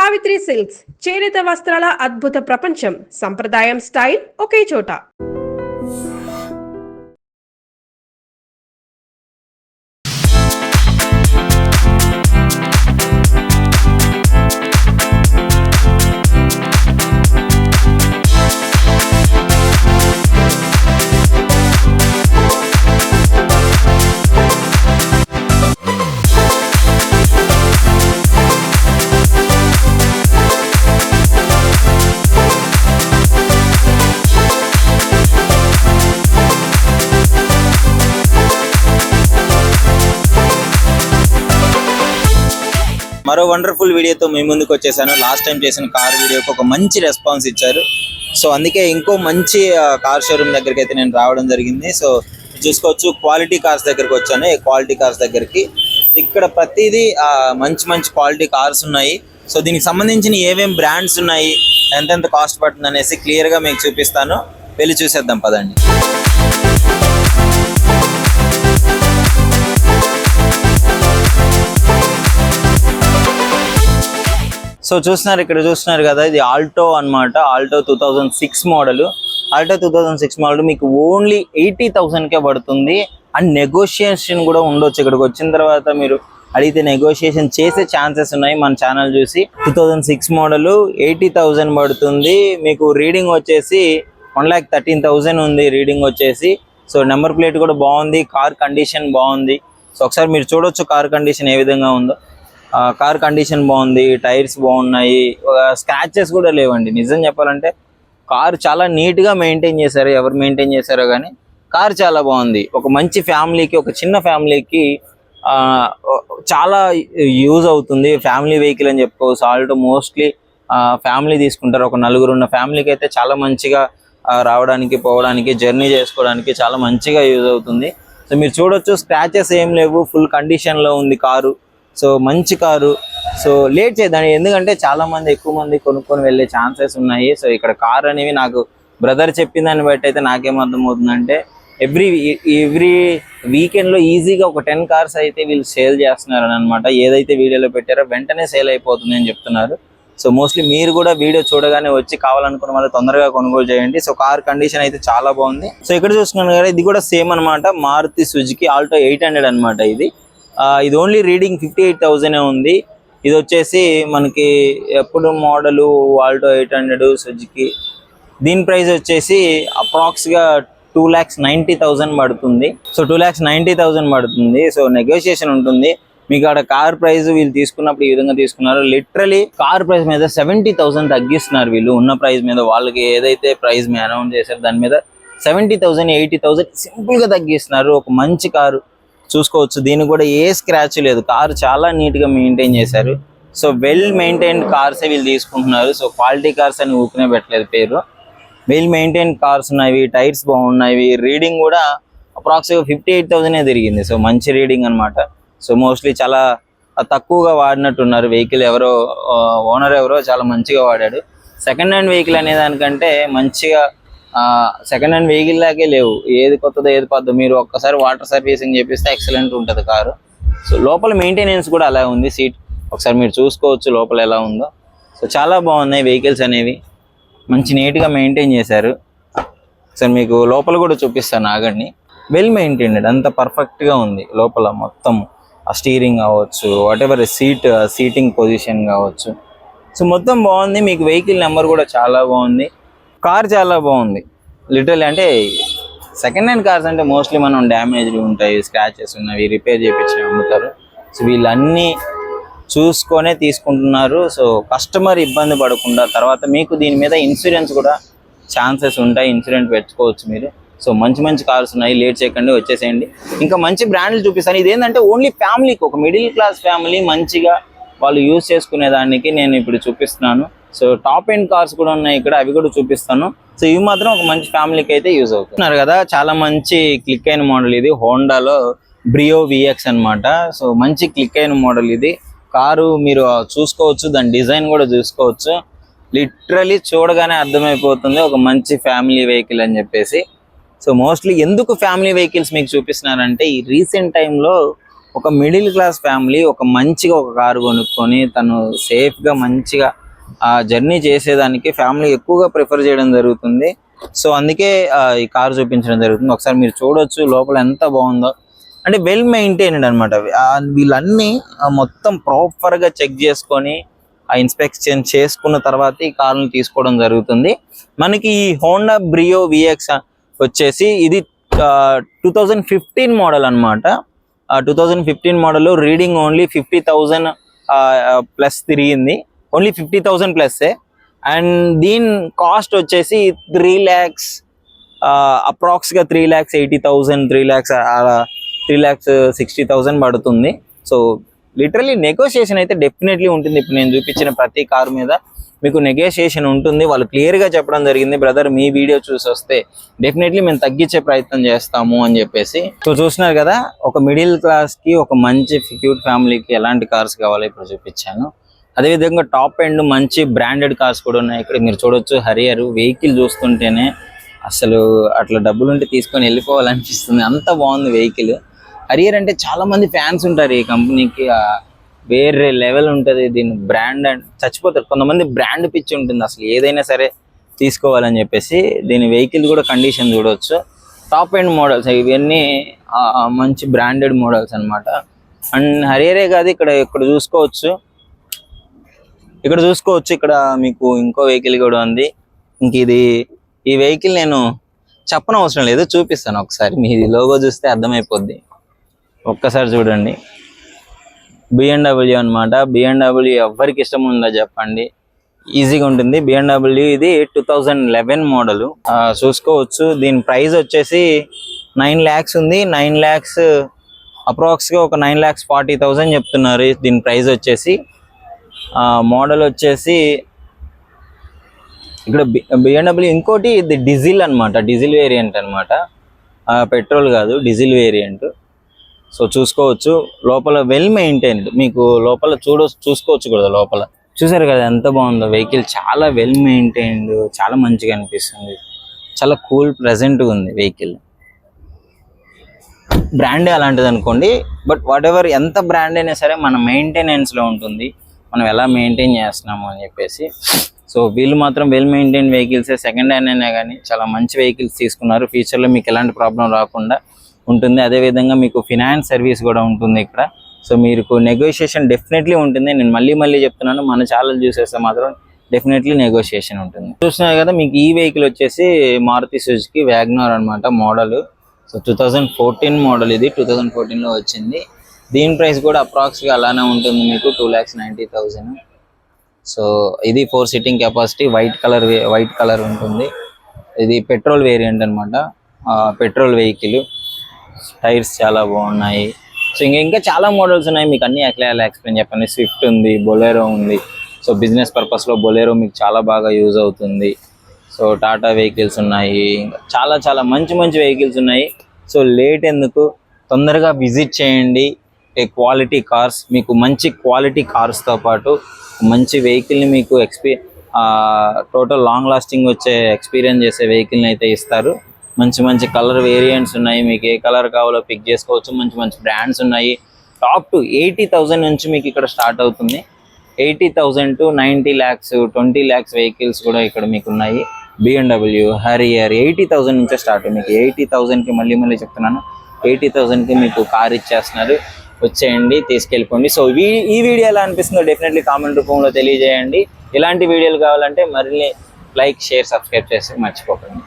Savitri silks చేనేత వస్త్రాల అద్భుత ప్రపంచం. సంప్రదాయం స్టైల్ ఒకే చోట. మరో వండర్ఫుల్ వీడియోతో మీ ముందుకు వచ్చేసాను. లాస్ట్ టైం చేసిన కార్ వీడియోకి ఒక మంచి రెస్పాన్స్ ఇచ్చారు. సో అందుకే ఇంకో మంచి కార్ షోరూమ్ దగ్గరికి అయితే నేను రావడం జరిగింది. సో చూసుకోవచ్చు, క్వాలిటీ కార్స్ దగ్గరికి వచ్చాను. క్వాలిటీ కార్స్ దగ్గరికి ఇక్కడ ప్రతిదీ మంచి మంచి క్వాలిటీ కార్స్ ఉన్నాయి. సో దీనికి సంబంధించిన ఏమేమి బ్రాండ్స్ ఉన్నాయి, ఎంతెంత కాస్ట్ పడుతుంది అనేసి క్లియర్గా మీకు చూపిస్తాను. వెళ్ళి చూసేద్దాం పదండి. సో ఇక్కడ చూస్తున్నారు కదా, ఇది ఆల్టో అన్నమాట. Alto 2006 model. ఆల్టో 2006 మోడల్ మీకు ఓన్లీ 80,000కే పడుతుంది. అండ్ నెగోషియేషన్ కూడా ఉండొచ్చు. ఇక్కడికి వచ్చిన తర్వాత మీరు అడిగితే నెగోషియేషన్ చేసే ఛాన్సెస్ ఉన్నాయి. మన ఛానల్ చూసి 2006 మోడల్ 80,000 పడుతుంది. మీకు రీడింగ్ వచ్చేసి 1,13,000 ఉంది రీడింగ్ వచ్చేసి. సో నెంబర్ ప్లేట్ కూడా బాగుంది, కార్ కండిషన్ బాగుంది. సో ఒకసారి మీరు చూడొచ్చు కార్ కండిషన్ ఏ విధంగా ఉందో. కార్ కండిషన్ బాగుంది, టైర్స్ బాగున్నాయి, స్క్రాచెస్ కూడా లేవండి. నిజం చెప్పాలంటే కార్ చాలా నీట్గా మెయింటైన్ చేశారు. ఎవరు మెయింటైన్ చేశారో కానీ కార్ చాలా బాగుంది. ఒక మంచి ఫ్యామిలీకి, ఒక చిన్న ఫ్యామిలీకి చాలా యూజ్ అవుతుంది. ఫ్యామిలీ వెహికల్ అని చెప్పుకోవచ్చు. ఆల్టో మోస్ట్లీ ఫ్యామిలీ తీసుకుంటారు. ఒక నలుగురు ఉన్న ఫ్యామిలీకి అయితే చాలా మంచిగా రావడానికి, పోవడానికి, జర్నీ చేసుకోవడానికి చాలా మంచిగా యూజ్ అవుతుంది. సో మీరు చూడొచ్చు, స్క్రాచెస్ ఏం లేవు, ఫుల్ కండిషన్లో ఉంది కారు. సో మంచి కారు. సో లేట్ చేద్దాం, ఎందుకంటే చాలా మంది ఎక్కువ మంది కొనుక్కొని వెళ్ళే ఛాన్సెస్ ఉన్నాయి. సో ఇక్కడ కార్ అనేవి నాకు బ్రదర్ చెప్పిన దాన్ని బట్టి అయితే నాకేమర్థమవుతుందంటే ఎవ్రీ వీకెండ్లో ఈజీగా ఒక 10 కార్స్ అయితే వీళ్ళు సేల్ చేస్తున్నారు అనమాట. ఏదైతే వీడియోలో పెట్టారో వెంటనే సేల్ అయిపోతుంది అని చెప్తున్నారు. సో మోస్ట్లీ మీరు కూడా వీడియో చూడగానే వచ్చి కావాలనుకున్న వాళ్ళు తొందరగా కొనుగోలు చేయండి. సో కార్ కండిషన్ అయితే చాలా బాగుంది. సో ఇక్కడ చూసుకున్నాను కదా, ఇది కూడా సేమ్ అనమాట. మారుతి సుజుకి ఆల్టో 800 అనమాట. ఇది ఓన్లీ రీడింగ్ 58,000 ఉంది. ఇది వచ్చేసి మనకి ఎప్పుడు మోడలు ఆల్టో 800 సుజుకి. దీని ప్రైస్ వచ్చేసి అప్రాక్స్గా 2,90,000 పడుతుంది. సో 2,90,000 పడుతుంది. సో నెగోషియేషన్ ఉంటుంది. మీకు అక్కడ కార్ ప్రైస్ వీళ్ళు తీసుకున్నప్పుడు ఈ విధంగా తీసుకున్నారు. లిటరలీ కార్ ప్రైస్ మీద 70,000 తగ్గిస్తున్నారు వీళ్ళు. ఉన్న ప్రైస్ మీద వాళ్ళకి ఏదైతే ప్రైస్ మీ అనౌన్స్ చేశారు దాని మీద 70,000, 80,000 సింపుల్గా తగ్గిస్తున్నారు. ఒక మంచి కారు చూసుకోవచ్చు. దీనికి కూడా ఏ స్క్రాచ్ లేదు. కారు చాలా నీట్గా మెయింటైన్ చేశారు. సో వెల్ మెయింటైన్డ్ కార్సే వీళ్ళు తీసుకుంటున్నారు. సో క్వాలిటీ కార్స్ అని ఊపినే పెట్టలేదు పేరు. వెల్ మెయింటైన్ కార్స్ ఉన్నాయి, టైర్స్ బాగున్నాయి. రీడింగ్ కూడా అప్రాక్సిమేట్గా 58,000 తిరిగింది. సో మంచి రీడింగ్ అనమాట. సో మోస్ట్లీ చాలా తక్కువగా వాడినట్టున్నారు వెహికల్. ఓనర్ ఎవరో చాలా మంచిగా వాడాడు. సెకండ్ హ్యాండ్ వెహికల్ అనే దానికంటే మంచిగా సెకండ్ హ్యాండ్ వెహికల్ లాగే లేవు. ఏది కొత్తదో ఏది పద్దో మీరు ఒక్కసారి వాటర్ సర్వీసింగ్ చేపిస్తే ఎక్సలెంట్ ఉంటుంది కారు. సో లోపల మెయింటెనెన్స్ కూడా అలా ఉంది. సీట్ ఒకసారి మీరు చూసుకోవచ్చు లోపల ఎలా ఉందో. సో చాలా బాగున్నాయి వెహికల్స్ అనేవి, మంచి నీట్గా మెయింటైన్ చేశారు. సో మీకు లోపల కూడా చూపిస్తాను ఆగండి. వెల్ మెయింటైన్డ్, అంత పర్ఫెక్ట్గా ఉంది లోపల మొత్తం. ఆ స్టీరింగ్ కావచ్చు, వాటెవర్ సీటింగ్ పొజిషన్ కావచ్చు. సో మొత్తం బాగుంది. మీకు వెహికల్ నెంబర్ కూడా చాలా బాగుంది. కార్ చాలా బాగుంది. లిటరల్లీ అంటే సెకండ్ హ్యాండ్ కార్స్ అంటే మోస్ట్లీ మనం డ్యామేజ్లు ఉంటాయి, స్క్రాచెస్ ఉన్నవి, రిపేర్ చేయించి అమ్ముతారు. సో వీళ్ళన్నీ చూసుకొనే తీసుకుంటున్నారు. సో కస్టమర్ ఇబ్బంది పడకుండా, తర్వాత మీకు దీని మీద ఇన్సూరెన్స్ కూడా ఛాన్సెస్ ఉంటాయి, ఇన్సూరెన్స్ పెట్టుకోవచ్చు మీరు. సో మంచి మంచి కార్స్ ఉన్నాయి. లేట్ చేయకండి, వచ్చేసేయండి. ఇంకా మంచి బ్రాండ్లు చూపిస్తాను. ఇదేంటంటే ఓన్లీ ఫ్యామిలీకి, ఒక మిడిల్ క్లాస్ ఫ్యామిలీ మంచిగా వాళ్ళు యూజ్ చేసుకునే దానికి నేను ఇప్పుడు చూపిస్తున్నాను. సో టాప్ ఎండ్ కార్స్ కూడా ఉన్నాయి ఇక్కడ, అవి కూడా చూపిస్తాను. సో ఇవి మాత్రం ఒక మంచి ఫ్యామిలీకి అయితే యూజ్ అవుతున్నారు కదా. చాలా మంచి క్లిక్ అయిన మోడల్ ఇది. హోండాలో బ్రియో విఎక్స్ అనమాట. సో మంచి క్లిక్ అయిన మోడల్ ఇది. కారు మీరు చూసుకోవచ్చు, దాని డిజైన్ కూడా చూసుకోవచ్చు. లిటరలీ చూడగానే అర్థమైపోతుంది ఒక మంచి ఫ్యామిలీ వెహికల్ అని చెప్పేసి. సో మోస్ట్లీ ఎందుకు ఫ్యామిలీ వెహికల్స్ మీకు చూపిస్తున్నారంటే, ఈ రీసెంట్ టైంలో ఒక మిడిల్ క్లాస్ ఫ్యామిలీ ఒక మంచిగా ఒక కారు కొనుక్కొని తను సేఫ్గా మంచిగా ఆ జర్నీ చేసేదానికి ఫ్యామిలీ ఎక్కువగా ప్రిఫర్ చేయడం జరుగుతుంది. సో అందుకే ఈ కారు చూపించడం జరుగుతుంది. ఒకసారి మీరు చూడొచ్చు లోపల ఎంత బాగుందో. అంటే వెల్ మెయింటైన్డ్ అనమాట. వీళ్ళన్నీ మొత్తం ప్రాపర్గా చెక్ చేసుకొని ఆ ఇన్స్పెక్షన్ చేసుకున్న తర్వాత ఈ కార్ని తీసుకోవడం జరుగుతుంది. మనకి ఈ హోండా బ్రియో విఎక్స్ వచ్చేసి ఇది 2015 మోడల్ అనమాట. 2015 మోడల్ రీడింగ్ ఓన్లీ 50,000 ప్లస్ తిరిగింది. Only 50,000 plus. అండ్ దీని కాస్ట్ వచ్చేసి 3 lakhs అప్రాక్స్గా 3,80,000 3,60,000 పడుతుంది. సో లిటరలీ నెగోషియేషన్ అయితే డెఫినెట్లీ ఉంటుంది. ఇప్పుడు నేను చూపించిన ప్రతి కారు మీద మీకు నెగోషియేషన్ ఉంటుంది. వాళ్ళు క్లియర్గా చెప్పడం జరిగింది, బ్రదర్ మీ వీడియో చూసి వస్తే డెఫినెట్లీ మేము తగ్గించే ప్రయత్నం చేస్తాము అని చెప్పేసి. సో చూస్తున్నారు కదా, ఒక మిడిల్ క్లాస్కి ఒక మంచి క్యూట్ ఫ్యామిలీకి ఎలాంటి కార్స్ కావాలో ఇప్పుడు చూపించాను. అదేవిధంగా టాప్ ఎండ్ మంచి బ్రాండెడ్ కార్స్ కూడా ఉన్నాయి. ఇక్కడ మీరు చూడొచ్చు హరియర్. వెహికల్ చూస్తుంటేనే అసలు అట్లా డబ్బులు ఉంటే తీసుకొని వెళ్ళిపోవాలనిపిస్తుంది, అంత బాగుంది వెహికల్. హరియర్ అంటే చాలా మంది ఫ్యాన్స్ ఉంటారు ఈ కంపెనీకి, వేరే లెవెల్ ఉంటుంది. దీని బ్రాండ్ అండ్ చచ్చిపోతారు కొంతమంది, బ్రాండ్ పిచ్చి ఉంటుంది అసలు ఏదైనా సరే తీసుకోవాలని చెప్పేసి. దీని వెహికల్ కూడా కండిషన్ చూడవచ్చు. టాప్ ఎండ్ మోడల్స్ ఇవన్నీ మంచి బ్రాండెడ్ మోడల్స్ అన్నమాట. అండ్ హరియరే కాదు, ఇక్కడ చూసుకోవచ్చు. ఇక్కడ మీకు ఇంకో వెహికల్ కూడా ఉంది. ఇంక ఈ వెహికల్ నేను చెప్పనవసరం లేదు, చూపిస్తాను ఒకసారి. మీది లోగో చూస్తే అర్థమైపోద్ది, ఒక్కసారి చూడండి. BMW అనమాట. BMW ఎవరికి ఇష్టం ఉందో చెప్పండి, ఈజీగా ఉంటుంది. BMW ఇది 2011 మోడల్. చూసుకోవచ్చు. దీని ప్రైస్ వచ్చేసి 9 lakhs ఉంది. 9 lakhs అప్రాక్స్గా ఒక 9,40,000 చెప్తున్నారు దీని ప్రైస్ వచ్చేసి. మోడల్ వచ్చేసి ఇక్కడ BMW. ఇంకోటి ఇది డీజిల్ అనమాట, డీజిల్ వేరియంట్ అనమాట, పెట్రోల్ కాదు, డీజిల్ వేరియంట్. సో చూసుకోవచ్చు లోపల వెల్ మెయింటైన్డ్. మీకు లోపల చూసుకోవచ్చు కూడా. లోపల చూసారు కదా ఎంత బాగుందో వెహికల్, చాలా వెల్ మెయింటైన్డ్, చాలా మంచిగా అనిపిస్తుంది, చాలా కూల్ ప్రెజెంట్గా ఉంది వెహికల్. బ్రాండే అలాంటిది అనుకోండి, బట్ వాట్ ఎవర్ ఎంత బ్రాండ్ అయినా సరే మన మెయింటెనెన్స్లో ఉంటుంది, మనం ఎలా మెయింటైన్ చేస్తున్నాము అని చెప్పేసి. సో వీళ్ళు మాత్రం వెల్ మెయింటైన్ వెహికల్సే, సెకండ్ హ్యాండ్ అయినా కానీ చాలా మంచి వెహికల్స్ తీసుకున్నారు. ఫ్యూచర్లో మీకు ఎలాంటి ప్రాబ్లం రాకుండా ఉంటుంది. అదేవిధంగా మీకు ఫినాన్స్ సర్వీస్ కూడా ఉంటుంది ఇక్కడ. సో మీకు నెగోషియేషన్ డెఫినెట్లీ ఉంటుంది. నేను మళ్ళీ చెప్తున్నాను, మన ఛానల్ చూసేస్తే మాత్రం డెఫినెట్లీ నెగోషియేషన్ ఉంటుంది. చూస్తున్నారు కదా, మీకు ఈ వెహికల్ వచ్చేసి మారుతి సుజుకి వ్యాగనర్ అనమాట మోడల్. సో 2014 మోడల్ ఇది, 2014లో వచ్చింది. దీని ప్రైస్ కూడా అప్రాక్స్గా అలానే ఉంటుంది మీకు 2,90,000. సో ఇది 4 సీటింగ్ కెపాసిటీ, వైట్ కలర్ ఉంటుంది. ఇది పెట్రోల్ వేరియంట్ అనమాట, పెట్రోల్ వెహికల్. టైర్స్ చాలా బాగున్నాయి. సో ఇంకా చాలా మోడల్స్ ఉన్నాయి, మీకు అన్ని ఎలా ఎక్స్ప్లెయిన్ చెప్పండి. స్విఫ్ట్ ఉంది, బొలెరో ఉంది. సో బిజినెస్ పర్పస్లో బొలెరో మీకు చాలా బాగా యూజ్ అవుతుంది. సో టాటా వెహికల్స్ ఉన్నాయి, చాలా మంచి వెహికల్స్ ఉన్నాయి. సో లేట్ ఎందుకు, తొందరగా విజిట్ చేయండి. క్వాలిటీ కార్స్, మీకు మంచి క్వాలిటీ కార్స్తో పాటు మంచి వెహికల్ని మీకు టోటల్ లాంగ్ లాస్టింగ్ వచ్చే ఎక్స్పీరియన్స్ చేసే వెహికల్ని అయితే ఇస్తారు. మంచి కలర్ వేరియంట్స్ ఉన్నాయి, మీకు ఏ కలర్ కావాలో పిక్ చేసుకోవచ్చు. మంచి బ్రాండ్స్ ఉన్నాయి. టాప్ టు 80,000 నుంచి మీకు ఇక్కడ స్టార్ట్ అవుతుంది. 80,000 to 90 lakhs 20 lakhs వెహికల్స్ కూడా ఇక్కడ మీకు ఉన్నాయి. BMW, హరియర్ 80,000 నుంచే స్టార్ట్. మీకు 80,000కి మళ్ళీ చెప్తున్నాను, 80,000కి మీకు కార్ ఇచ్చేస్తున్నారు. వచ్చేయండి, తీసుకెళ్ళిపోండి. సో ఈ వీడియో ఎలా అనిపిస్తుందో డెఫినెట్లీ కామెంట్ రూపంలో తెలియజేయండి. ఇలాంటి వీడియోలు కావాలంటే మళ్ళీ లైక్, షేర్, సబ్స్క్రైబ్ చేసి మర్చిపోకండి.